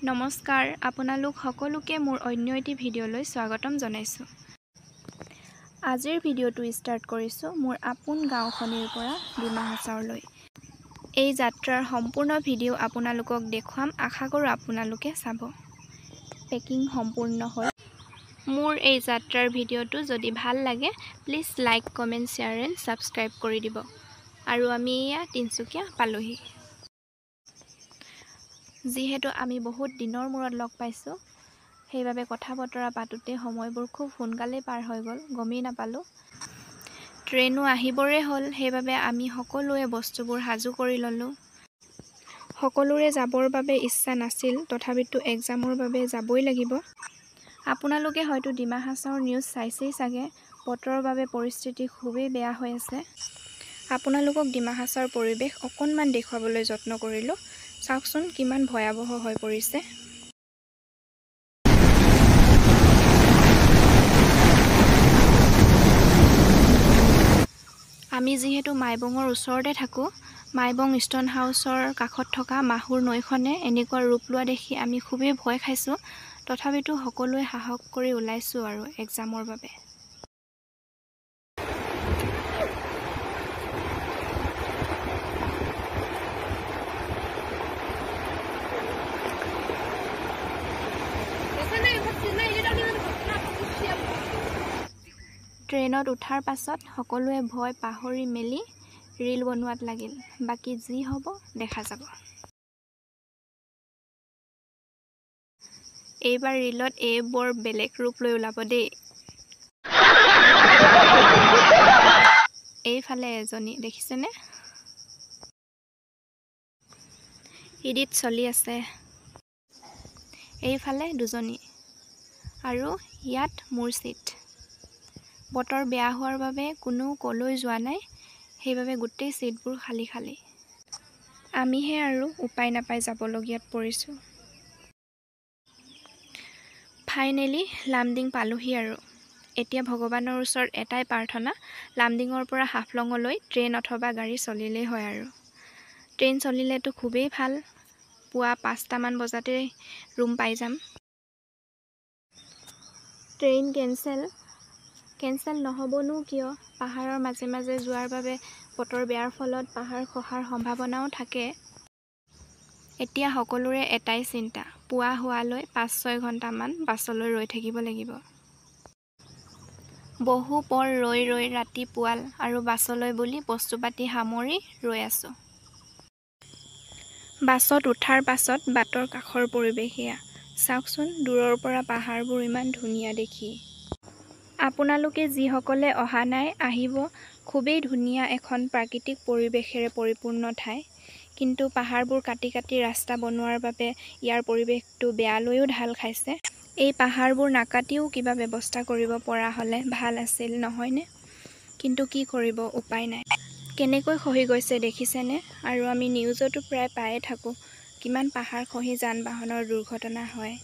নমস্কাৰ আপোনালোক সকলোকে মোৰ অন্য এটি ভিডিঅ'লৈ স্বাগতম জনাইছোঁ। আজিৰ ভিডিঅ'টো ষ্টাৰ্ট কৰিছোঁ মোৰ আপোন গাঁওখনিৰ পৰা ডিমা হাছাওলৈ। এই যাত্ৰাৰ সম্পূৰ্ণ ভিডিঅ' আপোনালোকক দেখুৱাম, আশা কৰোঁ আপোনালোকে চাব। পেকিং সম্পূৰ্ণ হ'ল। মোৰ এই যাত্ৰাৰ ভিডিঅ'টো যদি ভাল লাগে please like, comment, share and subscribe কৰি দিব। আৰু আমি এয়া তিনিচুকীয়া পালোহি। যিহেতু আমি বহুত দিনৰ মূৰত লগ পাইছোঁ, সেইবাবে কথা বতৰা পাতোঁতে সময়বোৰ খুব সোনকালেই পাৰ হৈ গ'ল, গমেই নাপালোঁ। ট্ৰেইনো আহিবৰে হ'ল, সেইবাবে আমি সকলোৱে বস্তুবোৰ সাজু কৰি ল'লোঁ। সকলোৰে যাবৰ বাবে ইচ্ছা নাছিল, তথাপিতো এক্সামৰ বাবে যাবই লাগিব। আপোনালোকে হয়তো ডিমা হাছাওৰ নিউজ চাইছেই চাগে, বতৰৰ বাবে পৰিস্থিতি খুবেই বেয়া হৈ আছে। আপোনালোকক ডিমা হাছাওৰ পৰিৱেশ অকণমান দেখুৱাবলৈ যত্ন কৰিলোঁ। চাওকচোন কিমান ভয়াৱহ হৈ পৰিছে। আমি যিহেতু মাইবঙৰ ওচৰতে থাকোঁ, মাইবং ষ্ট'ন হাউচৰ কাষত থকা মাহুৰ নৈখনে এনেকুৱা ৰূপ লোৱা দেখি আমি খুবেই ভয় খাইছোঁ। তথাপিতো সকলোৱে সাহস কৰি ওলাইছোঁ আৰু এক্সামৰ বাবে। ট্ৰেইনত উঠাৰ পাছত সকলোৱে ভয় পাহৰি মেলি ৰীল বনোৱাত লাগিল। বাকী যি হ'ব দেখা যাব। এইবাৰ ৰীলত বৰ বেলেগ ৰূপ লৈ ওলাব দেই। এইফালে এজনী দেখিছেনে? ইডিট চলি আছে। এইফালে দুজনী আৰু ইয়াত মোৰ ছিট। বতৰ বেয়া হোৱাৰ বাবে কোনো ক'লৈ যোৱা নাই, সেইবাবে গোটেই ছিটবোৰ খালী খালী। আমিহে আৰু উপায় নাপাই যাবলগীয়াত পৰিছোঁ। ফাইনেলি লামডিং পালোহি আৰু। এতিয়া ভগৱানৰ ওচৰত এটাই প্ৰাৰ্থনা, লামডিঙৰ পৰা হাফলঙলৈ ট্ৰেইন অথবা গাড়ী চলিলেই হয় আৰু। ট্ৰেইন চলিলেতো খুবেই ভাল, পুৱা 5টামান বজাতে ৰুম পাই যাম। ট্ৰেইন কেঞ্চেল নহ'বনো কিয়? পাহাৰৰ মাজে মাজে যোৱাৰ বাবে বতৰ বেয়াৰ ফলত পাহাৰ খহাৰ সম্ভাৱনাও থাকে। এতিয়া সকলোৰে এটাই চিন্তা, পুৱা হোৱালৈ 5-6 ঘণ্টামান বাছলৈ ৰৈ থাকিব লাগিব। বহু পৰ ৰৈ ৰাতি পুৱাল আৰু বাছলৈ বুলি বস্তু-পাতি সামৰি ৰৈ আছোঁ। বাছত উঠাৰ পাছত বাটৰ কাষৰ পৰিৱেশ এয়া। চাওকচোন দূৰৰ পৰা পাহাৰবোৰ ইমান ধুনীয়া দেখি। আপোনালোকে যিসকলে অহা নাই আহিব, খুবেই ধুনীয়া এখন প্ৰাকৃতিক পৰিৱেশেৰে পৰিপূৰ্ণ ঠাই। কিন্তু পাহাৰবোৰ কাটি কাটি ৰাস্তা বনোৱাৰ বাবে ইয়াৰ পৰিৱেশটো বেয়ালৈও ঢাল খাইছে। এই পাহাৰবোৰ নাকাটিও কিবা ব্যৱস্থা কৰিব পৰা হ'লে ভাল আছিল, নহয়নে? কিন্তু কি কৰিব, উপায় নাই। কেনেকৈ খহি গৈছে দেখিছেনে? আৰু আমি নিউজতো প্ৰায় পায়ে থাকোঁ, কিমান পাহাৰ খহি যান-বাহনৰ দুৰ্ঘটনা হয়।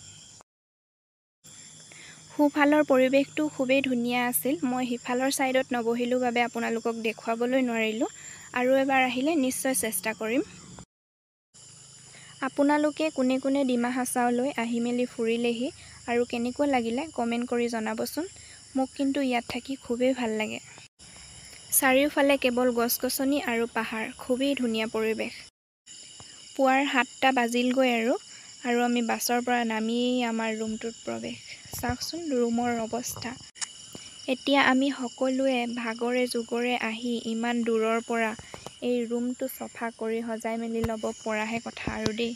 সোঁফালৰ পৰিৱেশটো খুবেই ধুনীয়া আছিল। মই সিফালৰ ছাইডত নবহিলোঁ বাবে আপোনালোকক দেখুৱাবলৈ নোৱাৰিলোঁ। আৰু এবাৰ আহিলে নিশ্চয় চেষ্টা কৰিম। আপোনালোকে কোনে কোনে ডিমা হাছাওলৈ আহি মেলি ফুৰিলেহি আৰু কেনেকুৱা লাগিলে কমেণ্ট কৰি জনাবচোন। মোক কিন্তু ইয়াত থাকি খুবেই ভাল লাগে। চাৰিওফালে কেৱল গছ-গছনি আৰু পাহাৰ, খুবেই ধুনীয়া পৰিৱেশ। পুৱাৰ 7টা বাজিলগৈ আৰু আমি বাছৰ পৰা নামিয়েই আমাৰ ৰুমটোত প্ৰৱেশ। চাওকচোন ৰুমৰ অৱস্থা। এতিয়া আমি সকলোৱে ভাগৰে জুগৰে আহি ইমান দূৰৰ পৰা এই ৰুমটো চফা কৰি সজাই মেলি ল'ব পৰাহে কথা আৰু দেই।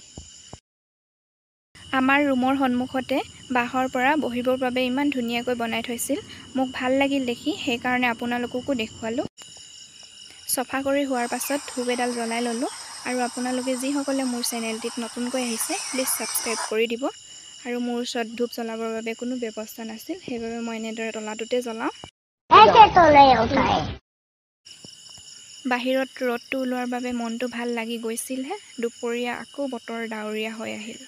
আমাৰ ৰুমৰ সন্মুখতে বাঁহৰ পৰা বহিবৰ বাবে ইমান ধুনীয়াকৈ বনাই থৈছিল। মোক ভাল লাগিল দেখি, সেইকাৰণে আপোনালোককো দেখুৱালোঁ। চফা কৰি হোৱাৰ পাছত ধূপ এডাল জ্বলাই ল'লোঁ। আৰু আপোনালোকে যিসকলে মোৰ চেনেলটিত নতুনকৈ আহিছে প্লিজ ছাবস্ক্ৰাইব কৰি দিব। আৰু মোৰ ওচৰত ধূপ জ্বলাবৰ বাবে কোনো ব্যৱস্থা নাছিল, সেইবাবে মই এনেদৰে তলাটোতে জ্বলাওঁ। বাহিৰত ৰ'দটো ওলোৱাৰ বাবে মনটো ভাল লাগি গৈছিলহে, দুপৰীয়া আকৌ বতৰ ডাৱৰীয়া হৈ আহিল।